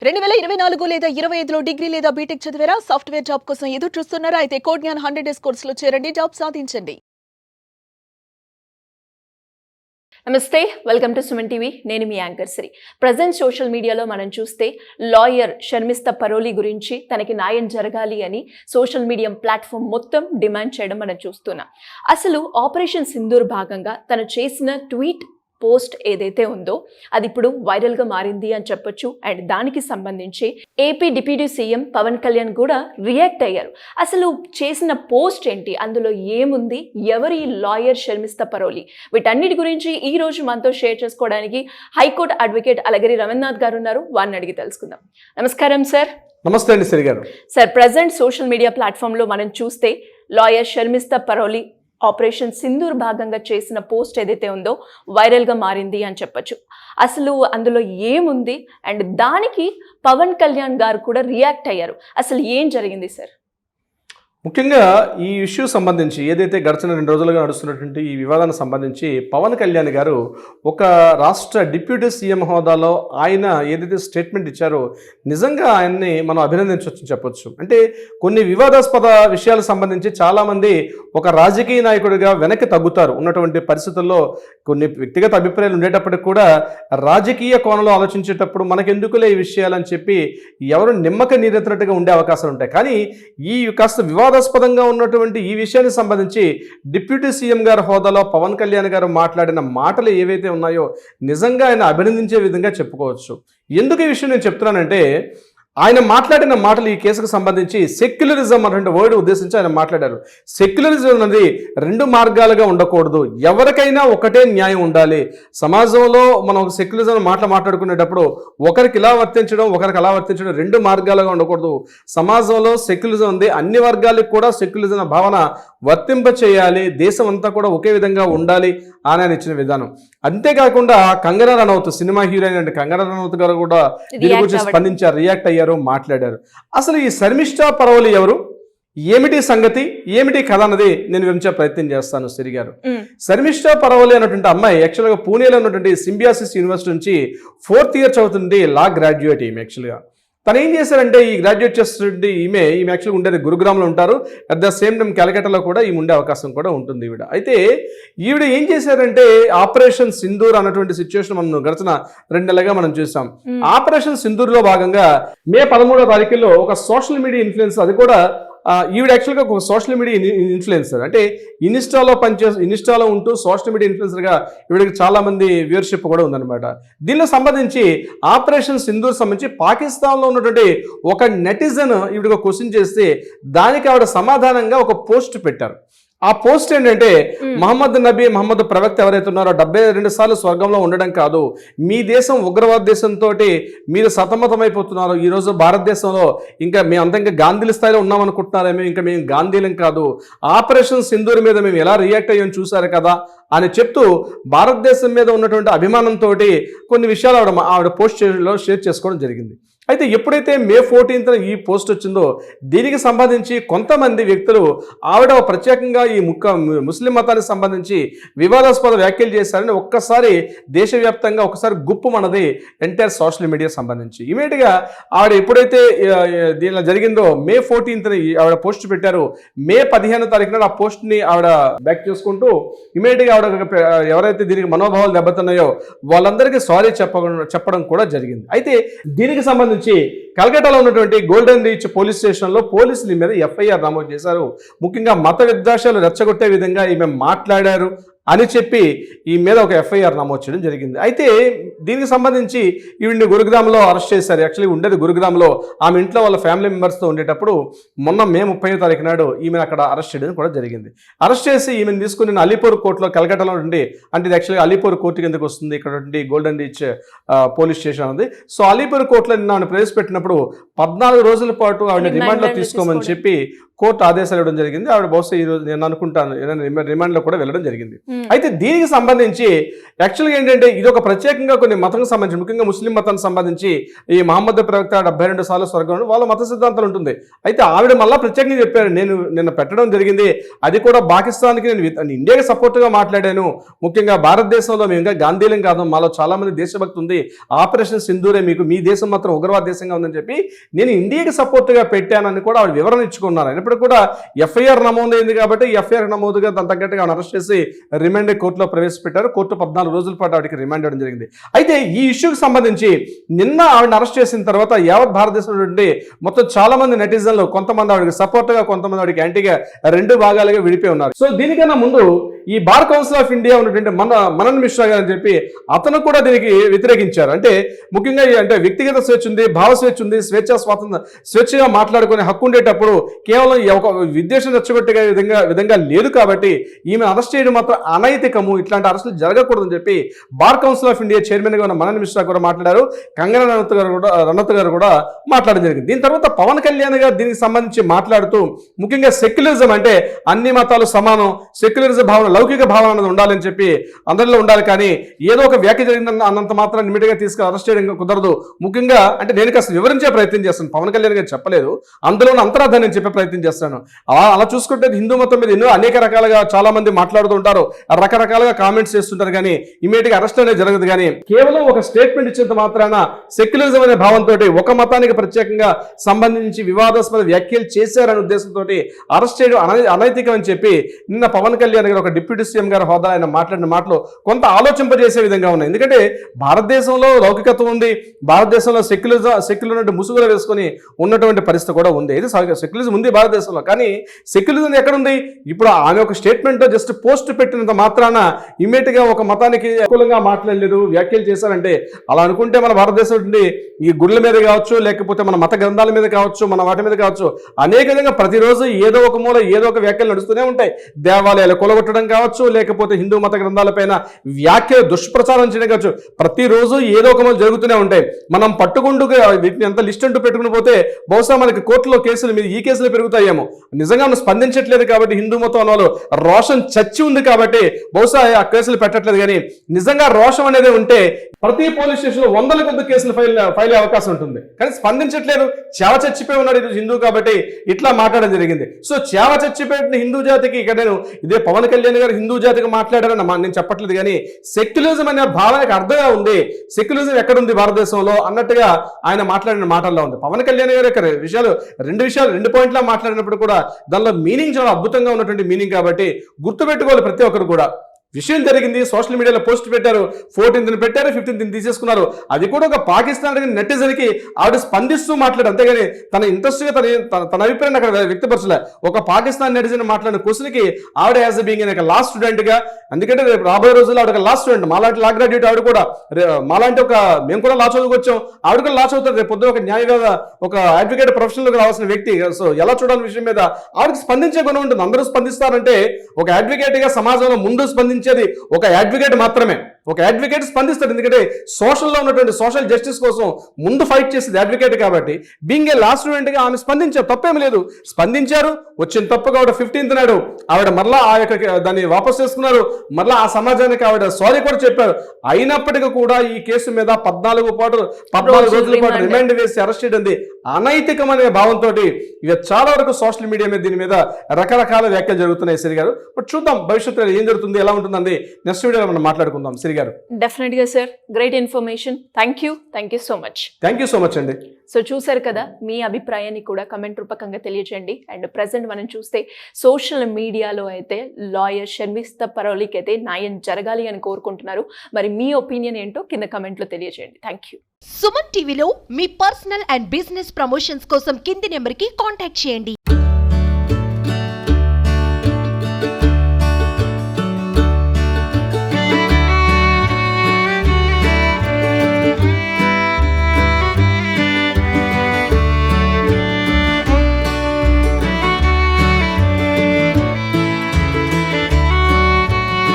2024 లేదా 25లో డిగ్రీ లేదా బీటెక్ చదివారా? సాఫ్ట్‌వేర్ జాబ్ కోసం ఎదురు చూస్తున్నారా? అయితే కోడ్ జ్ఞాన్ 100 డేస్ కోర్సులో చేరండి, జాబ్ సాధించండి. నమస్తే, వెల్కమ్ టు సుమన్ టీవీ. నేను మీ యాంకర్ శ్రీ. ప్రజెంట్ సోషల్ మీడియాలో మనం చూస్తే లాయర్ షర్మిస్తా పరోలి గురించి తనకి న్యాయం జరగాలి అని సోషల్ మీడియా ప్లాట్ఫామ్ మొత్తం డిమాండ్ చేయడం మనం చూస్తున్నాం. అసలు ఆపరేషన్ సింధూర్ భాగంగా తను చేసిన ట్వీట్ పోస్ట్ ఏదైతే ఉందో అది ఇప్పుడు వైరల్గా మారింది అని చెప్పొచ్చు. అండ్ దానికి సంబంధించి AP deputy CM Pawan Kalyan కూడా రియాక్ట్ అయ్యారు. అసలు చేసిన పోస్ట్ ఏంటి, అందులో ఏముంది, ఎవరి లాయర్ షర్మిస్తా పరోలి, వీటన్నిటి గురించి ఈ రోజు మనతో షేర్ చేసుకోవడానికి హైకోర్టు అడ్వకేట్ అలగిరి రవీంద్రనాథ్ గారు ఉన్నారు. వారిని అడిగి తెలుసుకుందాం. నమస్కారం సార్. నమస్తే అండి శ్రీ గారు. సార్, ప్రజెంట్ సోషల్ మీడియా ప్లాట్ఫామ్లో మనం చూస్తే లాయర్ షర్మిస్తా పరోలి ఆపరేషన్ సింధూర్ భాగంగా చేసిన పోస్ట్ ఏదైతే ఉందో వైరల్గా మారింది అని చెప్పొచ్చు. అసలు అందులో ఏముంది అండ్ దానికి పవన్ కళ్యాణ్ గారు కూడా రియాక్ట్ అయ్యారు. అసలు ఏం జరిగింది సార్? ముఖ్యంగా ఈ ఇష్యూ సంబంధించి ఏదైతే గడిచిన 2 రోజులుగా నడుస్తున్నటువంటి ఈ వివాదానికి సంబంధించి పవన్ కళ్యాణ్ గారు ఒక రాష్ట్ర డిప్యూటీ సీఎం హోదాలో ఆయన ఏదైతే స్టేట్మెంట్ ఇచ్చారో నిజంగా ఆయన్ని మనం అభినందించవచ్చు చెప్పొచ్చు. అంటే కొన్ని వివాదాస్పద విషయాలకు సంబంధించి చాలామంది ఒక రాజకీయ నాయకుడిగా వెనక్కి తగ్గుతారు. ఉన్నటువంటి పరిస్థితుల్లో కొన్ని వ్యక్తిగత అభిప్రాయాలు ఉండేటప్పటికి కూడా రాజకీయ కోణంలో ఆలోచించేటప్పుడు మనకెందుకులే ఈ విషయాలని చెప్పి ఎవరు నిమ్మక నీరెత్తినట్టుగా ఉండే అవకాశాలు ఉంటాయి. కానీ ఈ కాస్త వివాదాస్పదంగా ఉన్నటువంటి ఈ విషయానికి సంబంధించి డిప్యూటీ సీఎం గారి హోదాలో పవన్ కళ్యాణ్ గారు మాట్లాడిన మాటలు ఏవైతే ఉన్నాయో నిజంగా ఆయన అభినందించే విధంగా చెప్పుకోవచ్చు. ఎందుకు ఈ విషయం నేను చెప్తున్నానంటే ఆయన మాట్లాడిన మాటలు ఈ కేసుకు సంబంధించి సెక్యులరిజం అనే వర్డ్ ఉద్దేశించి ఆయన మాట్లాడారు. సెక్యులరిజం అనేది 2 మార్గాలుగా ఉండకూడదు, ఎవరికైనా ఒకటే న్యాయం ఉండాలి. సమాజంలో మనం ఒక సెక్యులరిజం మాట్లాడుకునేటప్పుడు ఒకరికి ఇలా వర్తించడం ఒకరికి అలా వర్తించడం 2 మార్గాలుగా ఉండకూడదు. సమాజంలో సెక్యులరిజం ఉంది, అన్ని వర్గాలకు కూడా సెక్యులరిజం భావన వర్తింప చేయాలి, దేశం అంతా కూడా ఒకే విధంగా ఉండాలి అని ఆయన ఇచ్చిన విధానం. అంతేకాకుండా కంగనా రనౌత్ సినిమా హీరోయిన్ అంటే కంగనా రనౌత్ గారు కూడా దీని గురించి స్పందించారు, రియాక్ట్ అయ్యారు, మాట్లాడారు. అసలు ఈ షర్మిస్తా పరోలి ఎవరు, ఏమిటి సంగతి, ఏమిటి కథ అన్నది నేను వివరించే ప్రయత్నం చేస్తాను శ్రీ గారు. షర్మిస్తా పరోలి అన్నటువంటి అమ్మాయి యాక్చువల్గా పూణేలో ఉన్నటువంటి సింబియాసిస్ యూనివర్సిటీ నుంచి 4th ఇయర్ చదువుతుంది, లా గ్రాడ్యుయేట్. ఈమె యాక్చువల్గా తను ఏం చేశారంటే ఈ గ్రాడ్యుయేట్ చేస్తుంటే ఈమె యాక్చువల్గా ఉండేది గురుగ్రామ్లో ఉంటారు. అట్ ద సేమ్ టైం కలకట్టాలో కూడా ఈమె ఉండే అవకాశం కూడా ఉంటుంది ఈవిడ. అయితే ఈవిడ ఏం చేశారంటే ఆపరేషన్ సింధూర్ అన్నటువంటి సిచ్యువేషన్ మనం గడిచిన 2 నెలలుగా మనం చూసాం. ఆపరేషన్ సింధూర్లో భాగంగా మే 13వ తారీఖులో ఒక సోషల్ మీడియా ఇన్ఫ్లుయెన్స్, అది కూడా ఈవిడ యాక్చువల్గా ఒక సోషల్ మీడియా ఇన్ఫ్లుయెన్సర్, అంటే ఇన్స్టాలో ఉంటూ సోషల్ మీడియా ఇన్ఫ్లుయెన్సర్గా ఈవిడకి చాలా మంది వ్యూవర్షిప్ కూడా ఉందన్నమాట. దీనిలో సంబంధించి ఆపరేషన్ సింధూర్ సంబంధించి పాకిస్తాన్లో ఉన్నటువంటి ఒక నెటిజన్ ఈవిడగా క్వశ్చన్ చేస్తే దానికి ఆవిడ సమాధానంగా ఒక పోస్ట్ పెట్టారు. ఆ పోస్ట్ ఏంటంటే మహమ్మద్ ప్రవక్త ఎవరైతే ఉన్నారో 72 సార్లు స్వర్గంలో ఉండడం కాదు, మీ దేశం ఉగ్రవాద దేశంతో మీరు సతమతమైపోతున్నారు. ఈరోజు భారతదేశంలో ఇంకా మేము అంతా ఇంకా గాంధీల స్థాయిలో ఉన్నామనుకుంటున్నారేమో, ఇంకా మేము గాంధీలం కాదు, ఆపరేషన్ సింధూర్ మీద మేము ఎలా రియాక్ట్ అయ్యామని చూశారు కదా అని చెప్తూ భారతదేశం మీద ఉన్నటువంటి అభిమానంతో కొన్ని విషయాలు ఆవిడ పోస్ట్లో షేర్ చేసుకోవడం జరిగింది. అయితే ఎప్పుడైతే మే 14న ఈ పోస్ట్ వచ్చిందో దీనికి సంబంధించి కొంతమంది వ్యక్తులు ఆవిడ ప్రత్యేకంగా ఈ ముస్లిం మతానికి సంబంధించి వివాదాస్పద వ్యాఖ్యలు చేశారని ఒక్కసారి దేశవ్యాప్తంగా ఒకసారి గుప్పుమన్నది ఎంటైర్ సోషల్ మీడియా సంబంధించి. ఇమీడియట్గా ఆవిడ ఎప్పుడైతే దీనిలో జరిగిందో మే 14న ఆవిడ పోస్ట్ పెట్టారు. మే 15వ తారీఖున ఆ పోస్ట్ని ఆవిడ బ్యాక్ చేసుకుంటూ ఇమీడియట్గా ఆవిడ ఎవరైతే దీనికి మనోభావాలు దెబ్బతున్నాయో వాళ్ళందరికీ సారీ చెప్పడం కూడా జరిగింది. అయితే దీనికి సంబంధించి కలకట్టాలో ఉన్నటువంటి గోల్డెన్ రీచ్ పోలీస్ స్టేషన్లో పోలీసుల మీద ఎఫ్ఐఆర్ నమోదు చేశారు. ముఖ్యంగా మత విద్వేషాలు రెచ్చగొట్టే విధంగా ఈమె మాట్లాడారు అని చెప్పి ఈ మీద ఒక ఎఫ్ఐఆర్ నమోదు చేయడం జరిగింది. అయితే దీనికి సంబంధించి ఈవిడ్ని గురుగ్రామ్లో అరెస్ట్ చేశారు. యాక్చువల్లీ ఉండేది గురుగ్రామ్లో, ఆమె ఇంట్లో వాళ్ళ ఫ్యామిలీ మెంబర్స్తో ఉండేటప్పుడు మొన్న మే 30వ తారీఖు నాడు ఈమెను అక్కడ అరెస్ట్ చేయడం కూడా జరిగింది. అరెస్ట్ చేసి ఈమెను తీసుకుని అలీపూర్ కోర్టులో కలకట్టాలో ఉండి, అంటే ఇది యాక్చువల్గా అలీపూర్ కోర్టు కిందకు వస్తుంది, ఇక్కడ గోల్డెన్ రీచ్ పోలీస్ స్టేషన్ ఉంది. సో అలీపూర్ కోర్టులో నిన్న ఆవిడ ప్రవేశపెట్టినప్పుడు 14 రోజుల పాటు ఆవిడ రిమాండ్లో తీసుకోమని చెప్పి కోర్టు ఆదేశాలు ఇవ్వడం జరిగింది. ఆవిడ బహుశా ఈ రోజు నేను అనుకుంటాను రిమాండ్లో కూడా వెళ్ళడం జరిగింది. అయితే దీనికి సంబంధించి యాక్చువల్గా ఏంటంటే ఇది ఒక ప్రత్యేకంగా కొన్ని మతం సంబంధించి, ముఖ్యంగా ముస్లిం మతానికి సంబంధించి ఈ మహమ్మద్ ప్రవక్త 72 సార్లు స్వర్గం వాళ్ళ మత సిద్ధాంతాలు ఉంటుంది. అయితే ఆవిడ మళ్ళీ ప్రత్యేకంగా చెప్పారు, నేను నిన్న పెట్టడం జరిగింది, అది కూడా పాకిస్తాన్కి నేను ఇండియాకి సపోర్ట్గా మాట్లాడాను. ముఖ్యంగా భారతదేశంలో మేము ఇంకా గాంధీలం కాదు, మాలో చాలా మంది దేశభక్తి ఉంది, ఆపరేషన్ సింధూరే మీకు, మీ దేశం మాత్రం ఉగ్రవాద దేశంగా ఉందని చెప్పి నేను ఇండియాకి సపోర్ట్గా పెట్టానని కూడా ఆవిడ వివరణ ఇచ్చుకున్నారు. అయినప్పుడు కూడా ఎఫ్ఐఆర్ నమోదైంది కాబట్టి ఎఫ్ఐఆర్ నమోదుగా దాని తగ్గట్టుగా ఆవిడ అరెస్ట్ చేసి రిమాండ్ కోర్టులో ప్రవేశపెట్టారు. కోర్టు 14 రోజుల పాటు ఆవిడకి రిమాండ్ ఇవ్వడం జరిగింది. అయితే ఈ ఇష్యూకి సంబంధించి నిన్న ఆవిడని అరెస్ట్ చేసిన తర్వాత యావత్ భారతదేశంలో నుండి మొత్తం చాలా మంది నెటిజన్లు, కొంతమంది ఆవిడకి సపోర్ట్గా, కొంతమంది ఆవిడకి యాంటీగా 2 భాగాలుగా విడిపోయి ఉన్నారు. సో దీనికన్నా ముందు ఈ బార్ కౌన్సిల్ ఆఫ్ ఇండియా ఉన్నటువంటి మనన్ మిశ్రా గారు అని చెప్పి అతను కూడా దీనికి వ్యతిరేకించారు. అంటే ముఖ్యంగా అంటే వ్యక్తిగత స్వేచ్ఛ ఉంది, భావ స్వేచ్ఛ ఉంది, స్వేచ్ఛగా మాట్లాడుకునే హక్కు ఉండేటప్పుడు కేవలం ఒక విద్వేషం రెచ్చగొట్టే విధంగా లేదు కాబట్టి ఈమె అరెస్ట్ చేయడం మాత్రం అనైతికము, ఇట్లాంటి అరెస్టులు జరగకూడదని చెప్పి బార్ కౌన్సిల్ ఆఫ్ ఇండియా చైర్మన్గా ఉన్న మనన్ మిశ్రా కూడా మాట్లాడారు. కంగనా రనౌత్ గారు కూడా మాట్లాడడం జరిగింది. దీని తర్వాత పవన్ కళ్యాణ్ గారు దీనికి సంబంధించి మాట్లాడుతూ ముఖ్యంగా సెక్యులరిజం అంటే అన్ని మతాలు సమానం, సెక్యులరిజం భావన, లౌకిక భావన అనేది ఉండాలని చెప్పి అందరిలో ఉండాలి, కానీ ఏదో ఒక వ్యాఖ్య జరిగిందని అన్నంత మాత్రం ఇమీడియట్గా తీసుకుని అరెస్ట్ చేయడం కుదరదు. ముఖ్యంగా అంటే నేను కాస్త వివరించే ప్రయత్నం చేస్తాను, పవన్ కళ్యాణ్ గారు చెప్పలేదు, అందులో అంతరార్థాన్ని నేను చెప్పే ప్రయత్నం చేస్తాను. అలా చూసుకుంటే హిందూ మతం మీద ఎన్నో అనేక రకాలుగా చాలా మంది మాట్లాడుతూ ఉంటారు, రకరకాలుగా కామెంట్స్ చేస్తుంటారు, కానీ ఇమీడియట్గా అరెస్ట్ అనేది జరగదు. కానీ కేవలం ఒక స్టేట్మెంట్ ఇచ్చేంత మాత్రాన సెక్యులరిజం అనే భావంతో ఒక మతానికి ప్రత్యేకంగా సంబంధించి వివాదాస్పద వ్యాఖ్యలు చేశారనే ఉద్దేశంతో అరెస్ట్ చేయడం అనైతికం అని చెప్పి నిన్న పవన్ కళ్యాణ్ గారు ఒక డిప్యూటీ సీఎం గారి హోదా ఆయన మాట్లాడిన మాటలు కొంత ఆలోచింపజేసే విధంగా ఉన్నాయి. ఎందుకంటే భారతదేశంలో లౌకికత్వం ఉంది, భారతదేశంలో సెక్యులర్ ముసుగులు వేసుకొని ఉన్నటువంటి పరిస్థితి కూడా ఉంది. ఇది సెక్యులరిజం ఉంది భారతదేశంలో, కానీ సెక్యులరిజం ఎక్కడుంది? ఇప్పుడు ఆమె ఒక స్టేట్మెంట్ జస్ట్ పోస్ట్ పెట్టినంత మాత్రాన ఇమీడియట్ గా ఒక మతానికి అనుకూలంగా మాట్లాడలేదు, వ్యాఖ్యలు చేశారంటే అలా అనుకుంటే మన భారతదేశం నుండి ఈ గుళ్ళ మీద కావచ్చు, లేకపోతే మన మత గ్రంథాల మీద కావచ్చు, మన వాటి మీద కావచ్చు, అనేక విధంగా ప్రతిరోజు ఏదో ఒక మూల ఏదో ఒక వ్యాఖ్యలు నడుస్తూనే ఉంటాయి. దేవాలయాలు కొలగొట్టడం కావచ్చు, లేకపోతే హిందూ మత గ్రంథాలపైన వ్యాఖ్యలు దుష్ప్రచారం చేయడం కావచ్చు, ప్రతిరోజు ఏదో ఒక మూల జరుగుతూనే ఉంటాయి. మనం పట్టుకుంటూ వీటిని ఎంత లిస్ట్ అంటూ పెట్టుకుని పోతే బహుశా మనకి కోర్టులో కేసులు మీద ఈ కేసులు పెరుగుతాయేమో. నిజంగా మనం స్పందించట్లేదు కాబట్టి హిందూ మతం వాళ్ళు రోషం చచ్చి ఉంది కాబట్టి బహుశా ఆ కేసులు పెట్టట్లేదు. కానీ నిజంగా రోషం అనేది ఉంటే ప్రతి పోలీస్ స్టేషన్ లో 100 కొద్ది కేసులు ఫైల్ అయ్యే అవకాశం ఉంటుంది, కానీ స్పందించట్లేదు. చేవ చచ్చిపోయి ఉన్నాడు ఇది హిందూ కాబట్టి ఇట్లా మాట్లాడడం జరిగింది. సో చేవ చచ్చిపోయిన హిందూ జాతికి ఇక్కడ నేను ఇదే పవన్ కళ్యాణ్ గారు హిందూ జాతికి మాట్లాడారని నేను చెప్పట్లేదు, కానీ సెక్యులరిజం అనే భావనకు అర్థంగా ఉంది. సెక్యులరిజం ఎక్కడుంది భారతదేశంలో అన్నట్టుగా ఆయన మాట్లాడిన మాటల్లో ఉంది. పవన్ కళ్యాణ్ గారు యొక్క రెండు పాయింట్లా మాట్లాడినప్పుడు కూడా దానిలో మీనింగ్ చాలా అద్భుతంగా ఉన్నటువంటి మీనింగ్ కాబట్టి గుర్తుపెట్టుకోవాలి ప్రతి ఒక్కరు కూడా. విషయం జరిగింది, సోషల్ మీడియాలో పోస్ట్ పెట్టారు, 14th పెట్టారు, 15th తీసేసుకున్నారు. అది కూడా ఒక పాకిస్తాన్ నెటిజన్కి ఆవిడ స్పందిస్తూ మాట్లాడు, అంతేగాని తన ఇంట్రెస్ట్గా తన అభిప్రాయాన్ని అక్కడ వ్యక్తపరచలే. ఒక పాకిస్తాన్ నెటిజన్ మాట్లాడిన క్వశ్చన్కి ఆవిడ యాజ్ బీయింగ్ ఒక లా స్టూడెంట్గా, ఎందుకంటే రేపు రాబోయే రోజుల్లో ఆవిడ లా స్టూడెంట్, మాలాంటి లా గ్రాడ్యుయేట్ ఆవిడ కూడా, మాలాంటి మేము కూడా లా చదువుకొచ్చాం, ఆవిడ కూడా లా చదువుతారు. రేపు పొద్దున ఒక న్యాయవాద ఒక అడ్వకేట్ ప్రొఫెషనల్గా రావాల్సిన వ్యక్తి. సో ఎలా చూడాలని విషయం మీద ఆవిడకి స్పందించే గుణం ఉంటుంది. అందరూ స్పందిస్తారంటే ఒక అడ్వకేట్గా సమాజంలో ముందు స్పందించేది ఒక అడ్వకేట్ మాత్రమే. ఒక అడ్వకేట్ స్పందిస్తాడు, ఎందుకంటే సోషల్లో ఉన్నటువంటి సోషల్ జస్టిస్ కోసం ముందు ఫైట్ చేసేది అడ్వకేట్ కాబట్టి బీయింగ్ ఏ లా స్టూడెంట్గా ఆమె స్పందించారు, తప్పేమి లేదు. స్పందించారు, వచ్చిన తప్పుగా ఆవిడ 15th నాడు ఆవిడ మరలా ఆ యొక్క దాన్ని వాపస్ చేసుకున్నారు. మరలా ఆ సమాజానికి ఆవిడ సారీ కూడా చెప్పారు. అయినప్పటికీ కూడా ఈ కేసు మీద 14 రోజుల పాటు రిమాండ్ వేసి అరెస్ట్ చేయడం అనైతికం అనే భావంతో ఇక చాలా వరకు సోషల్ మీడియా మీద దీని మీద రకరకాల వ్యాఖ్యలు జరుగుతున్నాయి సిరి గారు. బట్ చూద్దాం భవిష్యత్తులో ఏం జరుగుతుంది, ఎలా ఉంటుందండి నెక్స్ట్ వీడియోలో మనం మాట్లాడుకుందాం సిరి గారు. డెఫినెట్గా sir, great information. Thank you so much. Thank you so much అండి. సో చూసారు కదా, మీ అభిప్రాయాన్ని కూడా కమెంట్ రూపకంగా తెలియజేయండి. అండ్ ప్రజెంట్ మనం చూస్తే సోషల్ మీడియాలో అయితే లాయర్ షర్మిస్తా పరోలీకి అయితే న్యాయం జరగాలి అని కోరుకుంటున్నారు. మరి మీ ఒపీనియన్ ఏంటో కింద కమెంట్లో తెలియజేయండి. Thank you. సుమన్ టీవీలో మీ పర్సనల్ అండ్ బిజినెస్ ప్రమోషన్స్ కోసం కింది నెంబర్కి కాంటాక్ట్ చేయండి.